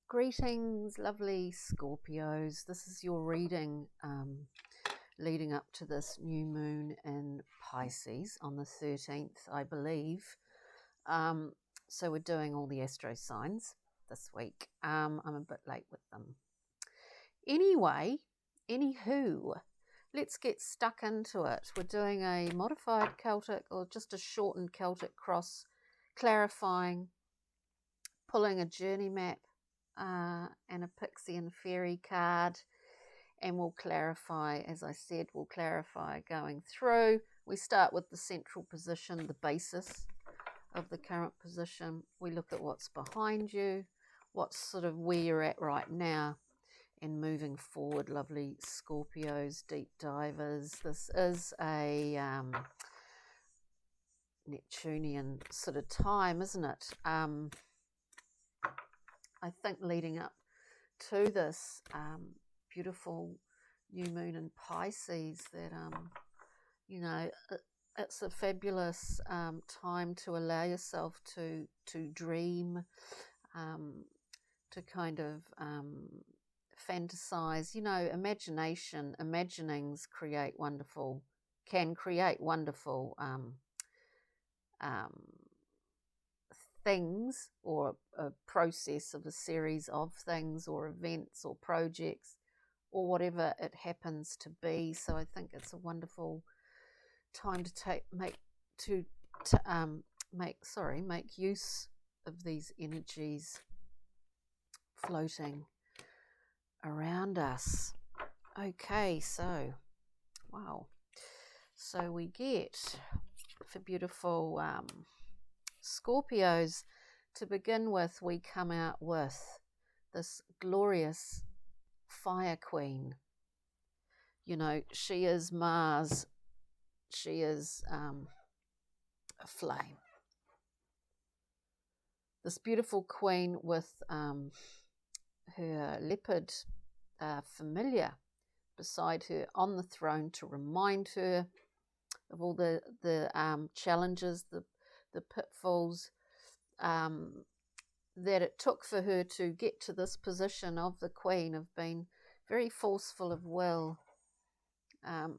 Greetings, lovely Scorpios. This is your reading leading up to this new moon in Pisces on the 13th, I believe. So we're doing all the astro signs this week. I'm a bit late with them. Anywho, let's get stuck into it. We're doing a modified Celtic or just a shortened Celtic cross, clarifying, pulling a journey map, and a pixie and fairy card, and we'll clarify, as I said, we'll clarify going through. We start with the central position, the basis of the current position. We look at what's behind you, what's sort of where you're at right now, and moving forward, lovely Scorpios, deep divers. This is a Neptunian sort of time, isn't it? I think leading up to this beautiful new moon in Pisces, that it's a fabulous time to allow yourself to dream, to kind of fantasize. Imaginings can create wonderful things, or a process of a series of things or events or projects or whatever it happens to be. So I think it's a wonderful time to make use of these energies floating around us. Okay, so wow, so we get for beautiful Scorpios, to begin with, we come out with this glorious fire queen. She is Mars. She is a flame. This beautiful queen with her leopard familiar beside her on the throne to remind her of all the challenges, the pitfalls that it took for her to get to this position of the queen, of being very forceful of will, and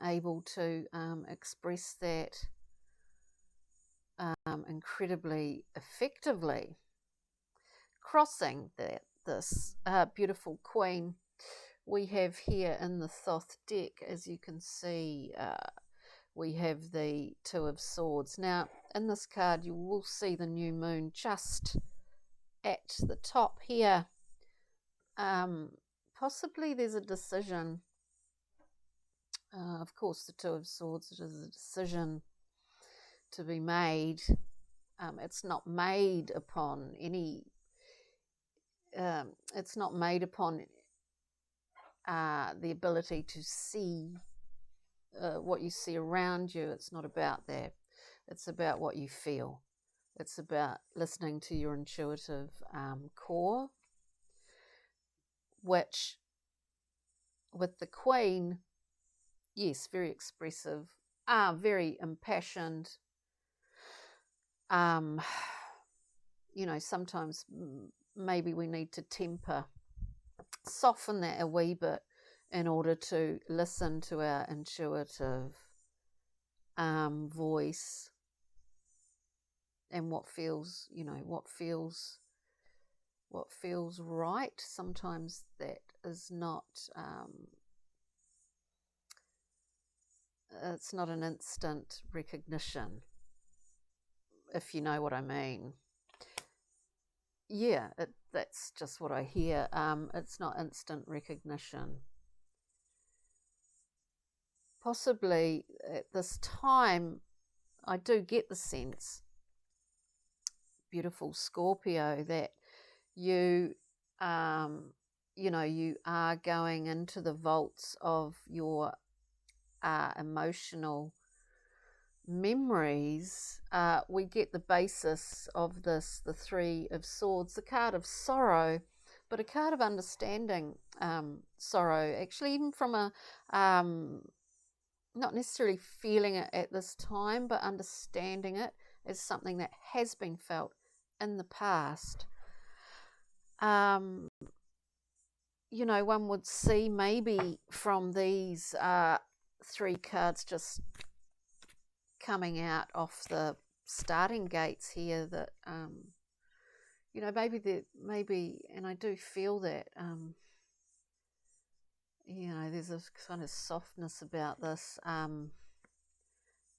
able to express that incredibly effectively, crossing this beautiful queen we have here in the Thoth deck. As you can see, we have the Two of Swords. Now, in this card, you will see the new moon just at the top here. Possibly there's a decision. Of course, the Two of Swords, it is a decision to be made. It's not made upon any... it's not made upon the ability to see what you see around you. It's not about that. It's about what you feel. It's about listening to your intuitive core, which with the Queen, yes, very expressive, very impassioned. Sometimes maybe we need to soften that a wee bit in order to listen to our intuitive voice and what feels right. Sometimes that is not it's not an instant recognition, if you know what I mean. Yeah, that's just what I hear. It's not instant recognition. Possibly at this time, I do get the sense, beautiful Scorpio, that you are going into the vaults of your emotional memories. We get the basis of this, the Three of Swords, the card of sorrow, but a card of understanding sorrow, actually, even from a not necessarily feeling it at this time, but understanding it as something that has been felt in the past. You know, one would see maybe from these 3 cards just coming out off the starting gates here that, you know, maybe, and I do feel that, you know, there's a kind of softness about this,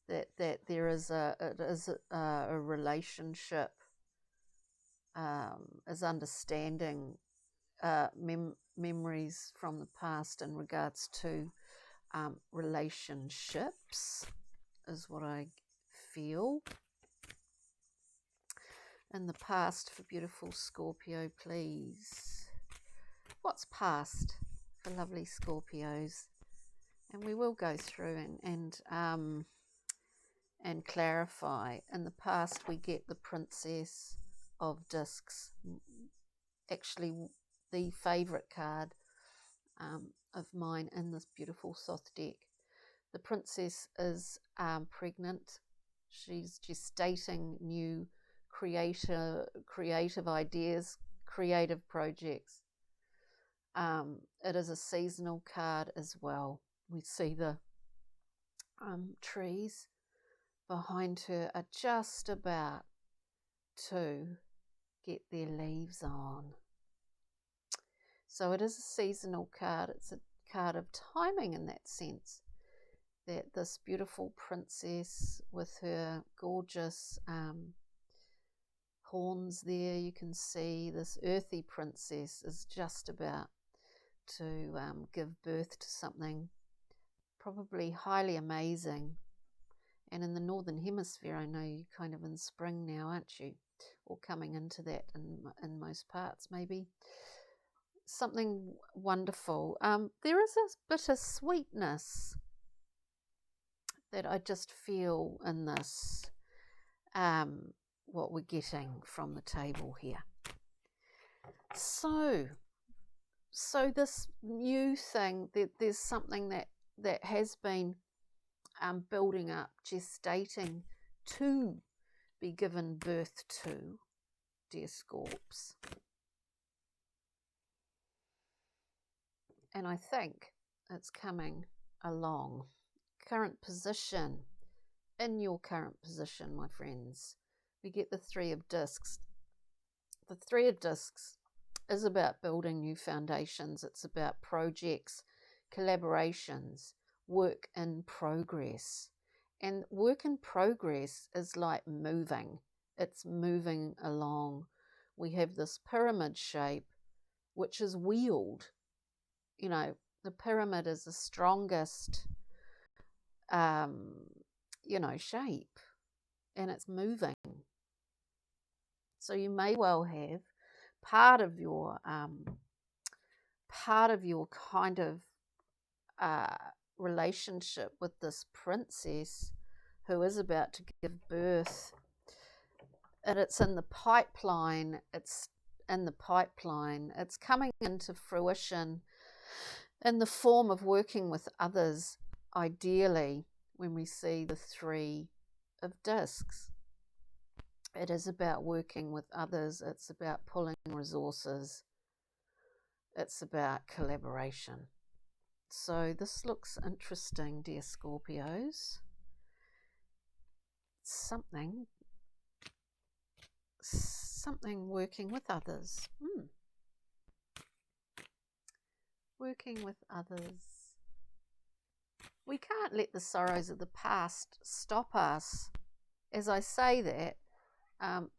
that there is a relationship, is understanding memories from the past in regards to relationships, is what I feel. In the past for beautiful Scorpio, please. What's past for lovely Scorpios? And we will go through and clarify. In the past, we get the Princess of Discs, actually the favourite card of mine in this beautiful Thoth deck. The Princess is pregnant. She's gestating new creative ideas, creative projects. It is a seasonal card as well. We see the trees behind her are just about to get their leaves on. So it is a seasonal card. It's a card of timing in that sense, that this beautiful princess with her gorgeous horns there, you can see this earthy princess is just about to give birth to something probably highly amazing. And in the northern hemisphere, I know you're kind of in spring now, aren't you? Or coming into that in most parts, maybe. Something wonderful. There is a bit of sweetness that I just feel in this, what we're getting from the table here. So this new thing, there's something that has been building up, gestating to be given birth to, dear Scorps. And I think it's coming along. Current position. In your current position, my friends, we get the Three of Discs. The Three of Discs is about building new foundations. It's about projects, collaborations, work in progress. And work in progress is like moving. It's moving along. We have this pyramid shape, which is wheeled. You know, the pyramid is the strongest, shape, and it's moving. So you may well have part of your kind of relationship with this princess who is about to give birth, and it's in the pipeline. It's coming into fruition in the form of working with others, ideally, when we see the Three of Discs. It is about working with others. It's about pulling resources. It's about collaboration. So this looks interesting, dear Scorpios. Something working with others. Working with others. We can't let the sorrows of the past stop us. As I say that,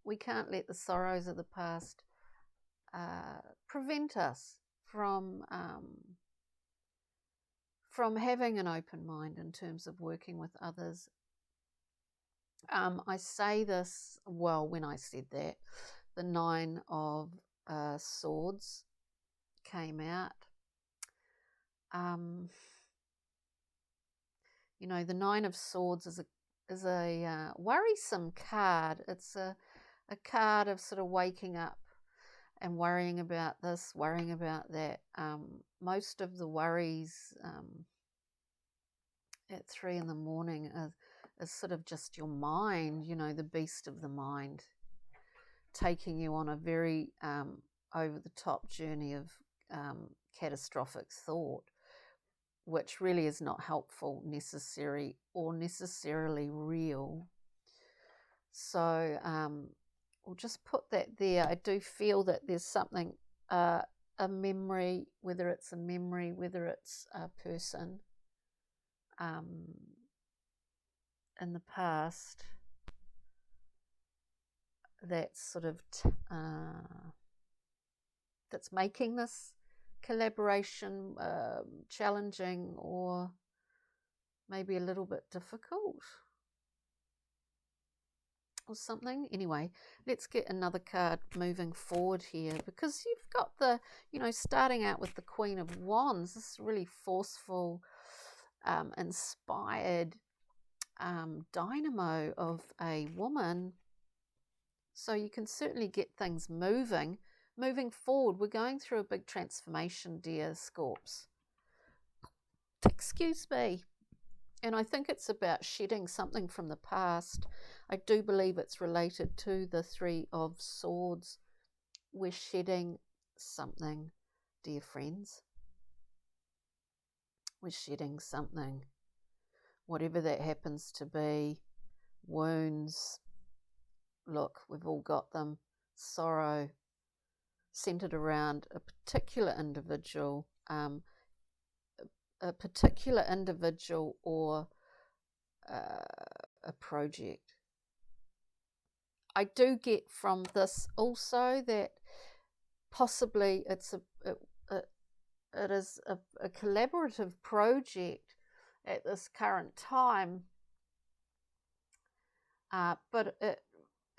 we can't let the sorrows of the past prevent us from having an open mind in terms of working with others. I say this, well, when I said that, the Nine of Swords came out. The Nine of Swords is a worrisome card. It's a card of sort of waking up and worrying about this, worrying about that. Most of the worries at 3 a.m. is sort of just your mind, the beast of the mind, taking you on a very over the top journey of catastrophic thought, which really is not helpful, necessary, or necessarily real. So we'll just put that there. I do feel that there's something, a memory, whether it's a memory, whether it's a person in the past, that's sort of that's making this collaboration challenging, or maybe a little bit difficult or something. Anyway, let's get another card moving forward here, because you've got the, starting out with the Queen of Wands, this really forceful, inspired dynamo of a woman. So you can certainly get things moving forward. We're going through a big transformation, dear Scorps. Excuse me. And I think it's about shedding something from the past. I do believe it's related to the Three of Swords. We're shedding something, dear friends. We're shedding something. Whatever that happens to be. Wounds. Look, we've all got them. Sorrow, centered around a particular individual, or a project. I do get from this also that possibly it is a collaborative project at this current time, but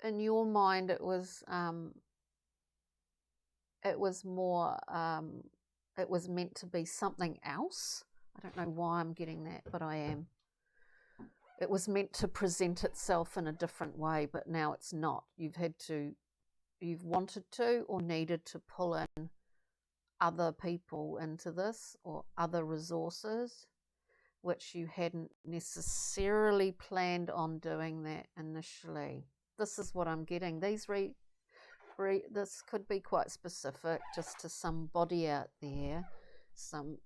in your mind it was more, it was meant to be something else. I don't know why I'm getting that, but I am. It was meant to present itself in a different way, but now it's not. You've wanted to or needed to pull in other people into this, or other resources, which you hadn't necessarily planned on doing that initially. This is what I'm getting. This could be quite specific just to somebody out there,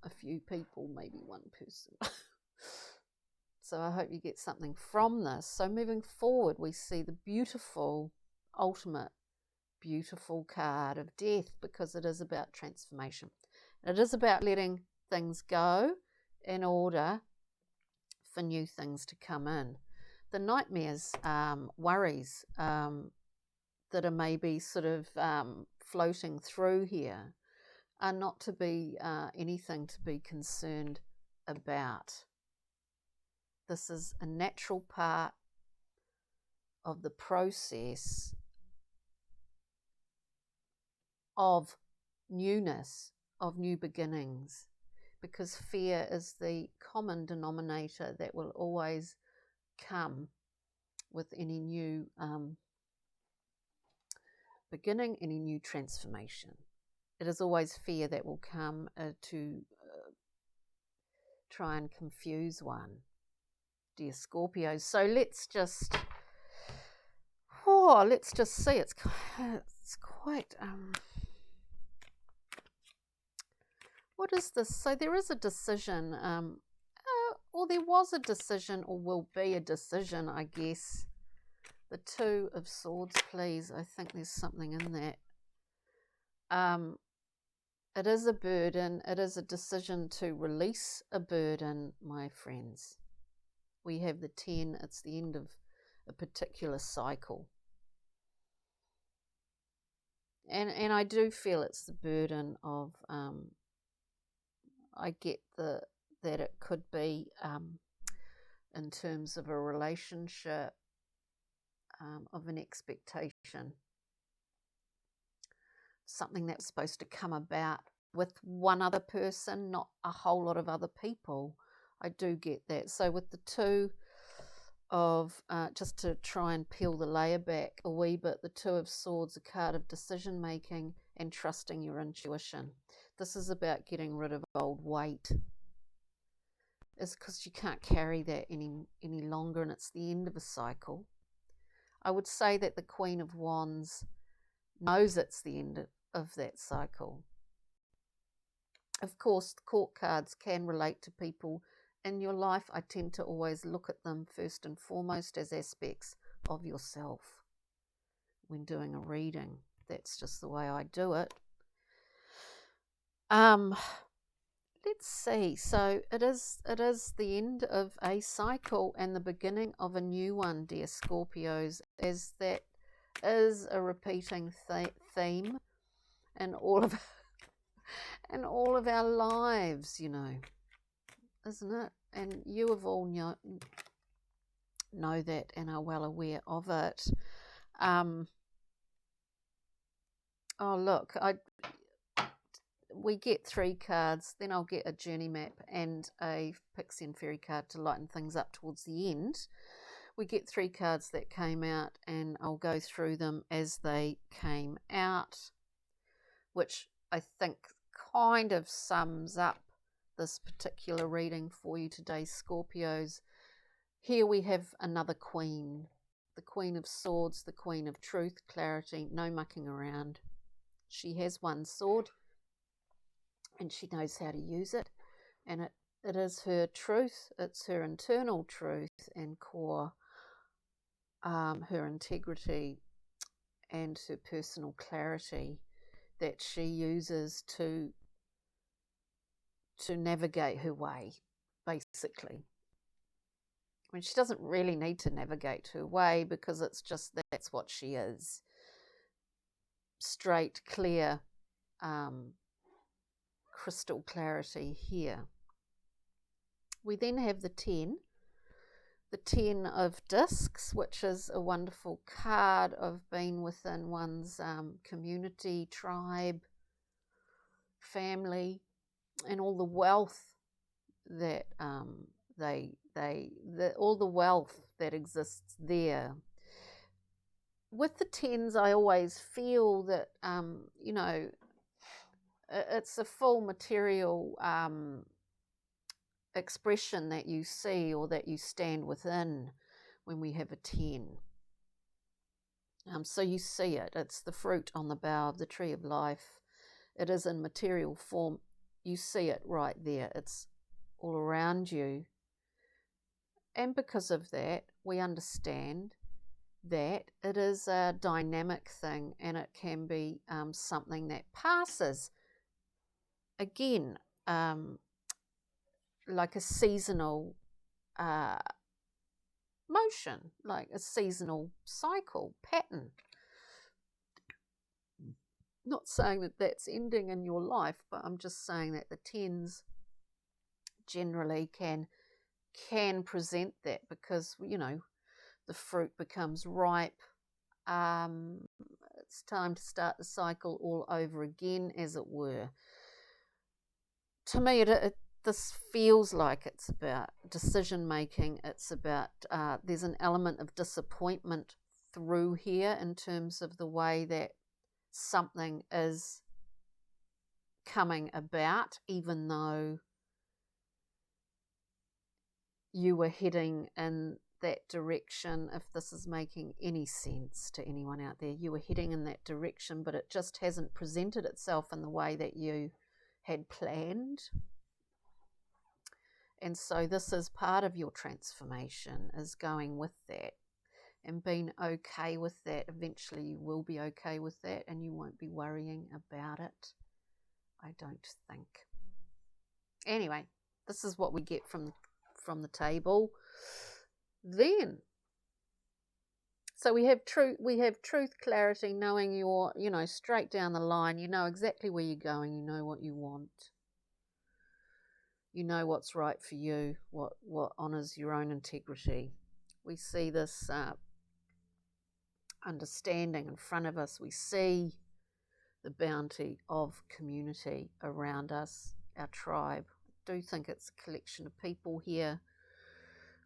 a few people, maybe one person. So I hope you get something from this. So moving forward, we see the beautiful, ultimate, beautiful card of Death, because it is about transformation. It is about letting things go in order for new things to come in. The nightmares, worries that are maybe sort of floating through here are not to be anything to be concerned about. This is a natural part of the process of newness, of new beginnings, because fear is the common denominator that will always come with any new beginning, any new transformation. It is always fear that will come to try and confuse one, dear Scorpios. So let's just see. It's quite. What is this? So there is a decision, or there was a decision, or will be a decision, I guess. The Two of Swords, please. I think there's something in that. It is a burden. It is a decision to release a burden, my friends. We have the 10. It's the end of a particular cycle. And I do feel it's the burden of, I get that it could be in terms of a relationship, of an expectation, something that's supposed to come about with one other person, not a whole lot of other people. I do get that. So with the Two of, just to try and peel the layer back a wee bit, the Two of Swords, a card of decision making and trusting your intuition. This is about getting rid of old weight. It's because you can't carry that any longer, and it's the end of a cycle. I would say that the Queen of Wands knows it's the end of that cycle. Of course, the court cards can relate to people in your life. I tend to always look at them first and foremost as aspects of yourself when doing a reading. That's just the way I do it. Let's see. So it is the end of a cycle and the beginning of a new one, dear Scorpios, as that is a repeating theme in all of our lives, you know, isn't it? And you have all know that and are well aware of it. Oh, look, we get 3 cards, then I'll get a journey map and a pixie and fairy card to lighten things up towards the end. We get 3 cards that came out, and I'll go through them as they came out, which I think kind of sums up this particular reading for you today, Scorpios. Here we have another queen, the Queen of Swords, the Queen of Truth, clarity, no mucking around. She has one sword and she knows how to use it, and it is her truth, it's her internal truth and core, her integrity and her personal clarity that she uses to navigate her way, basically. I mean, she doesn't really need to navigate her way because it's just that's what she is. Straight, clear, crystal clarity here. We then have the 10 of discs, which is a wonderful card of being within one's community, tribe, family, and all the wealth that all the wealth that exists there. With the 10s, I always feel that you know, it's a full material expression that you see or that you stand within when we have a 10. So you see it. It's the fruit on the bough of the tree of life. It is in material form. You see it right there. It's all around you. And because of that, we understand that it is a dynamic thing, and it can be something that passes. Again, like a seasonal motion, like a seasonal cycle pattern. Not saying that that's ending in your life, but I'm just saying that the 10s generally can present that because, you know, the fruit becomes ripe. It's time to start the cycle all over again, as it were. To me, this feels like it's about decision making. It's about there's an element of disappointment through here in terms of the way that something is coming about, even though you were heading in that direction. If this is making any sense to anyone out there, you were heading in that direction, but it just hasn't presented itself in the way that you had planned. And so this is part of your transformation, is going with that and being okay with that. Eventually you will be okay with that and you won't be worrying about it, I don't think. Anyway, this is what we get from the table. Then, so we have truth, clarity, knowing you're, you know, straight down the line. You know exactly where you're going. You know what you want. You know what's right for you, what honours your own integrity. We see this understanding in front of us. We see the bounty of community around us, our tribe. I do think it's a collection of people here.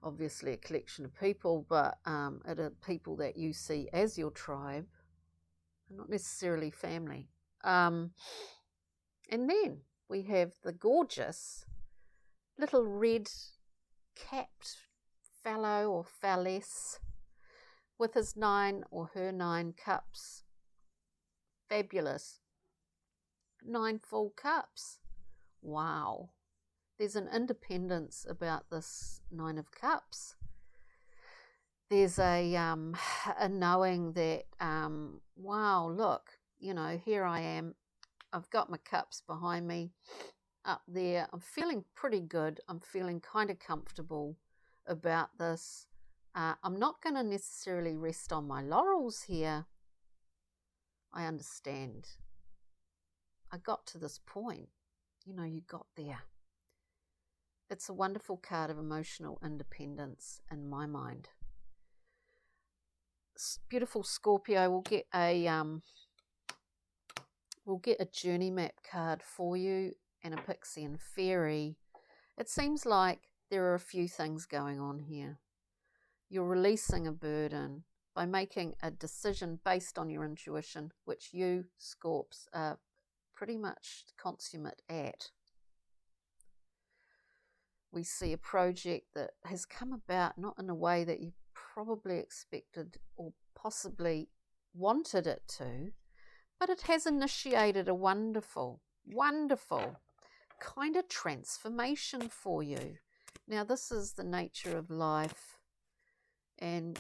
Obviously a collection of people, but it are people that you see as your tribe, not necessarily family. And then we have the gorgeous little red capped fellow or felless with his 9 or her 9 cups. Fabulous. 9 full cups. Wow. There's an independence about this 9 of cups. There's a knowing that, wow, look, you know, here I am. I've got my cups behind me up there. I'm feeling pretty good. I'm feeling kind of comfortable about this. I'm not going to necessarily rest on my laurels here. I understand. I got to this point. You know, you got there. It's a wonderful card of emotional independence in my mind. Beautiful Scorpio, we'll get a journey map card for you and a pixie and fairy. It seems like there are a few things going on here. You're releasing a burden by making a decision based on your intuition, which you, Scorps, are pretty much consummate at. We see a project that has come about not in a way that you probably expected or possibly wanted it to, but it has initiated a wonderful, wonderful kind of transformation for you. Now, this is the nature of life, and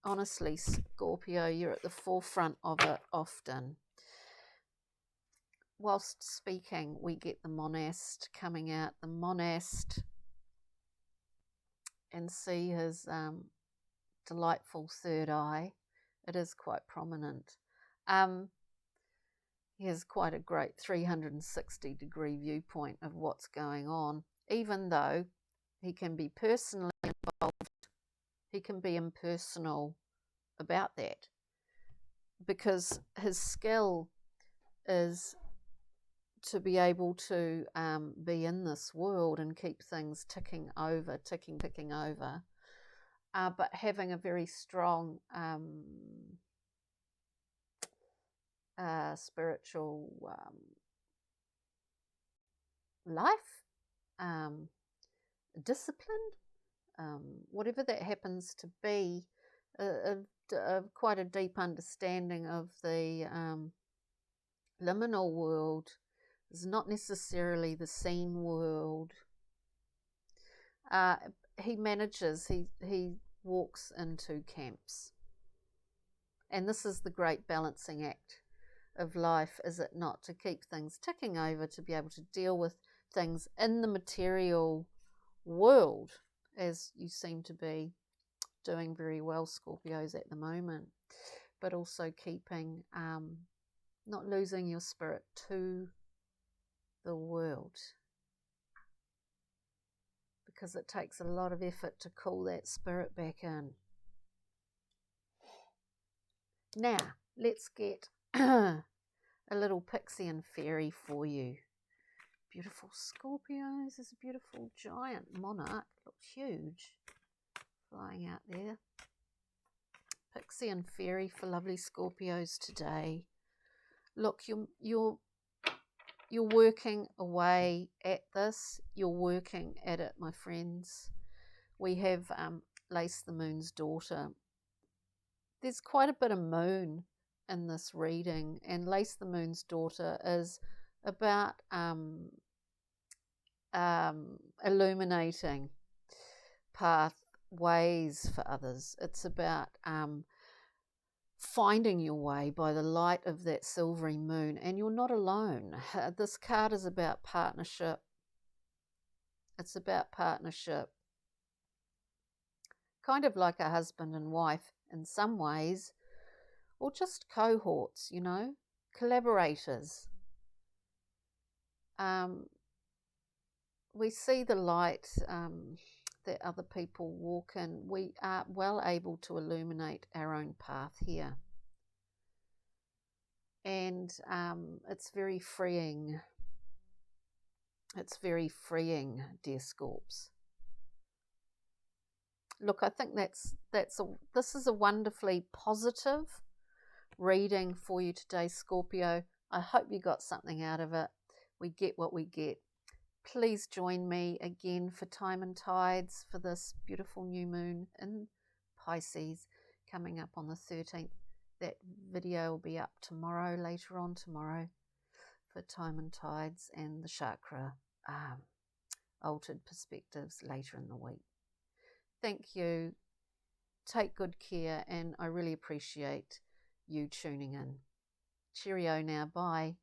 honestly, Scorpio, you're at the forefront of it often. Whilst speaking, we get the monast coming out, the monast, and see his delightful third eye. It is quite prominent. He has quite a great 360-degree viewpoint of what's going on. Even though he can be personally involved, he can be impersonal about that, because his skill is to be able to be in this world and keep things ticking over, but having a very strong spiritual life, discipline, whatever that happens to be, quite a deep understanding of the liminal world. Is not necessarily the seen world. He manages, he walks into camps. And this is the great balancing act of life, is it not? To keep things ticking over, to be able to deal with things in the material world, as you seem to be doing very well, Scorpios, at the moment, but also keeping, not losing your spirit to the world, because it takes a lot of effort to call that spirit back in. Now, let's get a little pixie and fairy for you. Beautiful Scorpios. There's a beautiful giant monarch, looks huge, flying out there. Pixie and fairy for lovely Scorpios today. Look, you're working away at this. You're working at it, my friends. We have Lace the Moon's daughter. There's quite a bit of moon in this reading, and Lace the Moon's daughter is about illuminating pathways for others. It's about finding your way by the light of that silvery moon, and you're not alone. This card is about partnership. It's about partnership, kind of like a husband and wife in some ways, or just cohorts, you know, collaborators. We see the light that other people walk in. We are well able to illuminate our own path here. And it's very freeing. It's very freeing, dear Scorps. Look, I think this is a wonderfully positive reading for you today, Scorpio. I hope you got something out of it. We get what we get. Please join me again for Time and Tides for this beautiful new moon in Pisces coming up on the 13th. That video will be up tomorrow, later on tomorrow. for time and tides and the chakra altered perspectives later in the week. Thank you. Take good care, and I really appreciate you tuning in. Cheerio now. Bye.